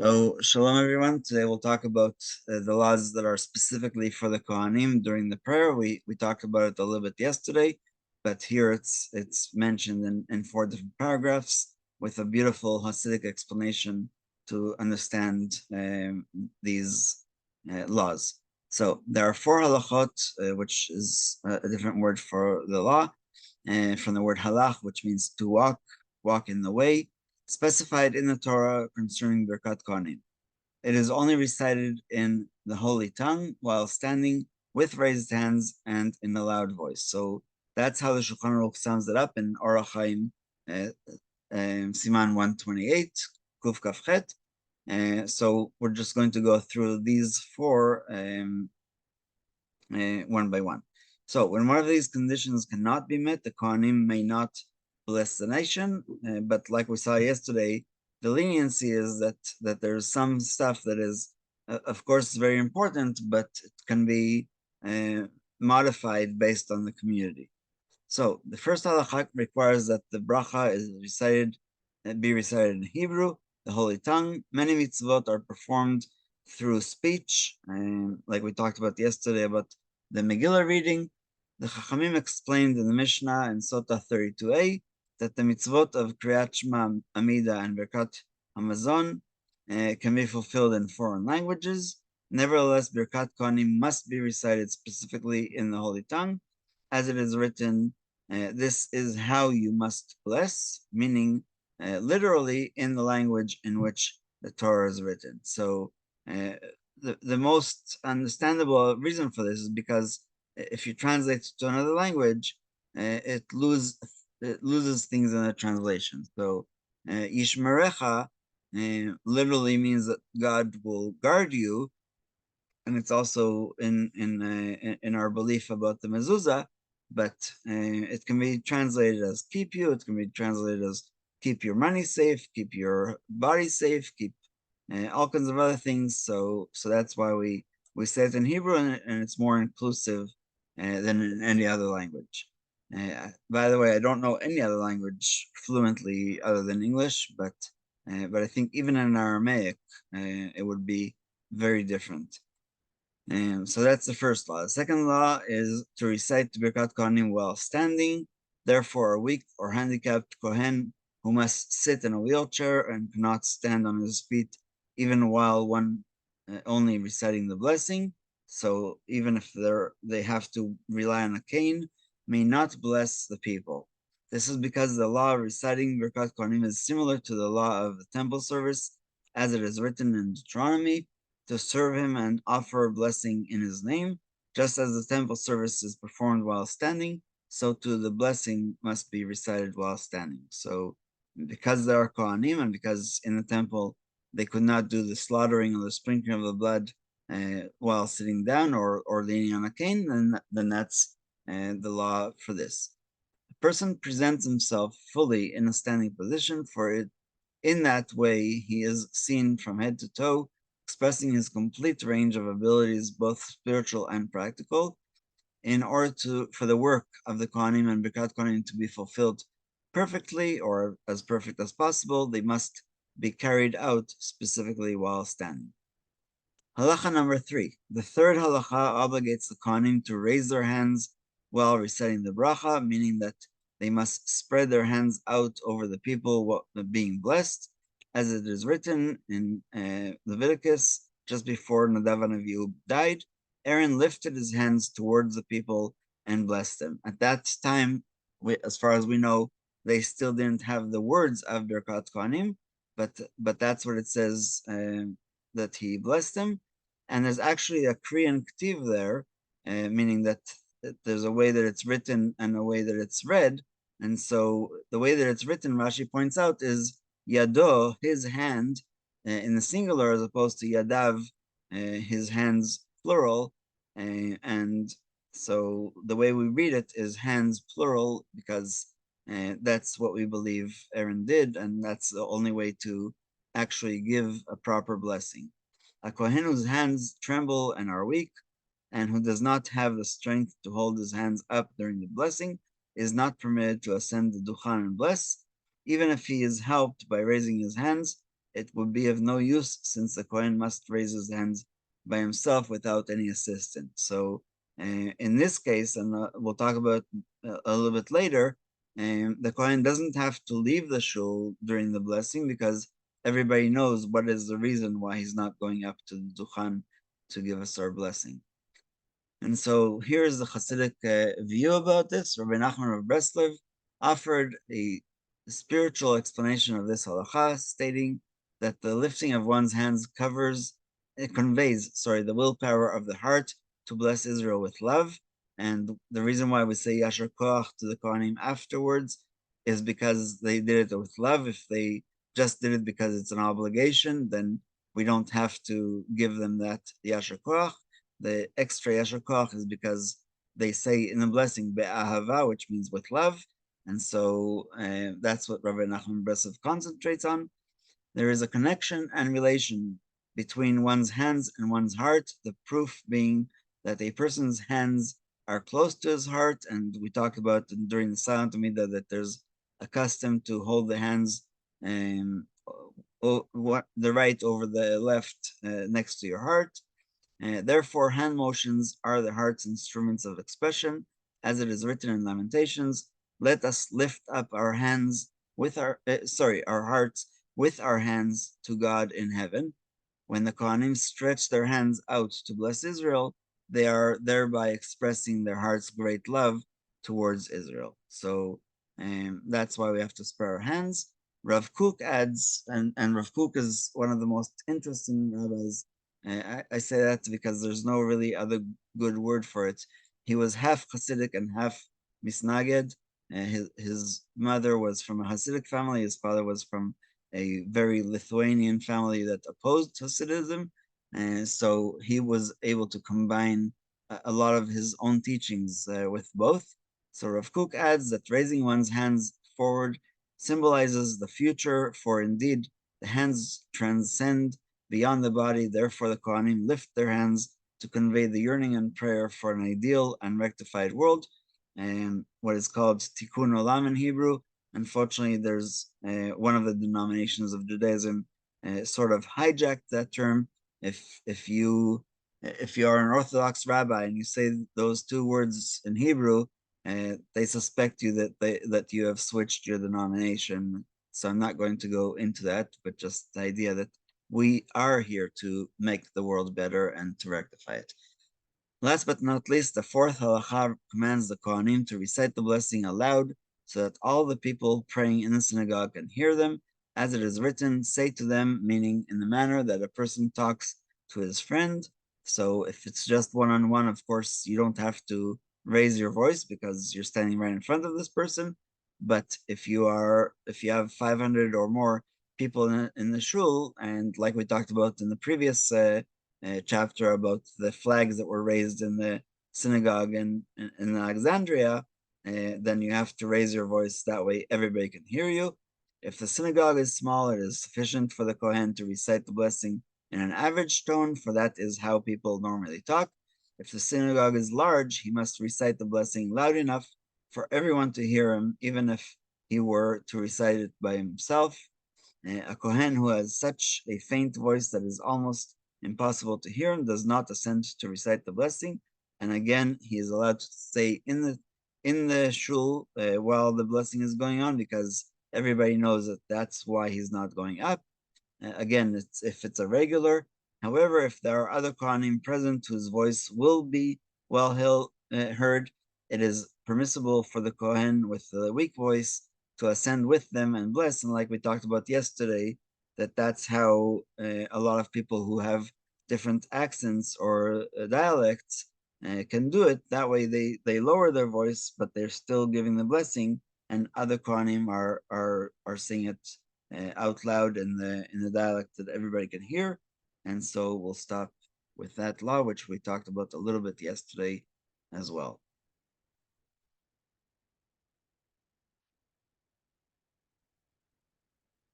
So, shalom everyone. Today we'll talk about the laws that are specifically for the Kohanim during the prayer. We talked about it a little bit yesterday, but here it's mentioned in four different paragraphs with a beautiful Hasidic explanation to understand these laws. So there are four halachot, which is a different word for the law, from the word halach, which means to walk in the way, specified in the Torah concerning Birkat Kohanim. It is only recited in the holy tongue while standing with raised hands and in a loud voice. So that's how the Shulchan Aruch sums it up in Orach Chaim Siman 128, Kuf Kaf Chet. So we're just going to go through these four one by one. So when one of these conditions cannot be met, the Kohanim may not bless the nation. But like we saw yesterday, the leniency is that there's some stuff that is, of course, very important, but it can be modified based on the community. So the first halakha requires that the bracha is be recited in Hebrew, the holy tongue. Many mitzvot are performed through speech, like we talked about yesterday about the Megillah reading. The Chachamim explained in the Mishnah in Sota 32a that the mitzvot of Kriyat Shema, Amida, and Birkat Hamazon can be fulfilled in foreign languages. Nevertheless, Birkat Kohanim must be recited specifically in the holy tongue, as it is written, this is how you must bless, meaning literally in the language in which the Torah is written. So the most understandable reason for this is because if you translate to another language, it loses things in the translation. So Yishmerecha literally means that God will guard you, and it's also in our belief about the mezuzah, but it can be translated as keep you. It can be translated as keep your money safe, keep your body safe, keep all kinds of other things. So that's why we say it in Hebrew, and it's more inclusive than in any other language. By the way, I don't know any other language fluently other than English, but I think even in Aramaic, it would be very different. So that's the first law. The second law is to recite Birkat Kohanim while standing. Therefore, a weak or handicapped Kohen who must sit in a wheelchair and cannot stand on his feet even while one only reciting the blessing. So even if they have to rely on a cane, may not bless the people. This is because the law of reciting Birkat Kohanim is similar to the law of the temple service, as it is written in Deuteronomy, to serve him and offer a blessing in his name. Just as the temple service is performed while standing, so too the blessing must be recited while standing. So because there are Kohanim and because in the temple they could not do the slaughtering or the sprinkling of the blood while sitting down or leaning on a cane, then that's the law for this. A person presents himself fully in a standing position, for it in that way he is seen from head to toe, expressing his complete range of abilities, both spiritual and practical. In order for the work of the Kohanim and Birkat Kohanim to be fulfilled perfectly or as perfect as possible, they must be carried out specifically while standing. Halacha number 3. The third halacha obligates the Kohanim to raise their hands while reciting the bracha, meaning that they must spread their hands out over the people being blessed, as it is written in Leviticus, just before Nadav and Avihu died. Aaron lifted his hands towards the people and blessed them. At that time, as far as we know, they still didn't have the words of Birkat Kohanim, but that's what it says, that he blessed them. And there's actually a Korean ktiv there, meaning that there's a way that it's written and a way that it's read. And so the way that it's written, Rashi points out, is Yado, his hand, in the singular, as opposed to Yadav, his hands, plural. And so the way we read it is hands, plural, because that's what we believe Aaron did, and that's the only way to actually give a proper blessing. A Kohen whose hands tremble and are weak, and who does not have the strength to hold his hands up during the blessing, is not permitted to ascend the Duchan and bless, even if he is helped by raising his hands. it would be of no use since the Kohen must raise his hands by himself without any assistant. So in this case, and we'll talk about a little bit later, the Kohen doesn't have to leave the shul during the blessing because everybody knows what is the reason why he's not going up to the Duchan to give us our blessing. And so here's the Hasidic view about this. Rabbi Nachman of Breslov offered a spiritual explanation of this halacha, stating that the lifting of one's hands conveys the willpower of the heart to bless Israel with love. And the reason why we say Yashar Koach to the Kohanim afterwards is because they did it with love. If they just did it because it's an obligation, then we don't have to give them that Yashar Koach. The extra Yashar Koach is because they say in the blessing Be'ahava, which means with love. And so that's what Rabbi Nachman Breslov concentrates on. There is a connection and relation between one's hands and one's heart, the proof being that a person's hands are close to his heart. And we talked about during the Silent Amidah that there's a custom to hold the hands, the right over the left next to your heart. Therefore, hand motions are the heart's instruments of expression, as it is written in Lamentations. Let us lift up our hands with our hearts with our hands to God in heaven. When the Kohanim stretch their hands out to bless Israel, they are thereby expressing their heart's great love towards Israel. So that's why we have to spread our hands. Rav Kook adds, and Rav Kook is one of the most interesting rabbis. I say that because there's no really other good word for it. He was half Hasidic and half Misnaged. His mother was from a Hasidic family. His father was from a very Lithuanian family that opposed Hasidism. And so he was able to combine a lot of his own teachings with both. So Rav Kook adds that raising one's hands forward symbolizes the future, for indeed the hands transcend beyond the body. Therefore, the Kohanim lift their hands to convey the yearning and prayer for an ideal and rectified world, and what is called Tikkun Olam in Hebrew. Unfortunately, there's one of the denominations of Judaism sort of hijacked that term. If you are an Orthodox rabbi and you say those two words in Hebrew, they suspect you that you have switched your denomination. So I'm not going to go into that, but just the idea that we are here to make the world better and to rectify it. Last but not least, the fourth halacha commands the Kohanim to recite the blessing aloud so that all the people praying in the synagogue can hear them. As it is written, say to them, meaning in the manner that a person talks to his friend. So if it's just one-on-one, of course, you don't have to raise your voice because you're standing right in front of this person. But if you have 500 or more people in the shul, and like we talked about in the previous chapter about the flags that were raised in the synagogue in Alexandria, then you have to raise your voice. That way everybody can hear you. If the synagogue is small, it is sufficient for the Kohen to recite the blessing in an average tone, for that is how people normally talk. If the synagogue is large, he must recite the blessing loud enough for everyone to hear him, even if he were to recite it by himself. A Kohen who has such a faint voice that is almost impossible to hear him does not assent to recite the blessing. And again, he is allowed to stay in the shul while the blessing is going on, because everybody knows that that's why he's not going up. Again, if it's a regular. However, if there are other Kohanim present whose voice will be well heard, it is permissible for the Kohen with the weak voice to ascend with them and bless. And like we talked about yesterday, that's how a lot of people who have different accents or dialects can do it. That way they lower their voice, but they're still giving the blessing, and other Kohanim are saying it out loud in the dialect that everybody can hear. And so we'll stop with that law, which we talked about a little bit yesterday as well.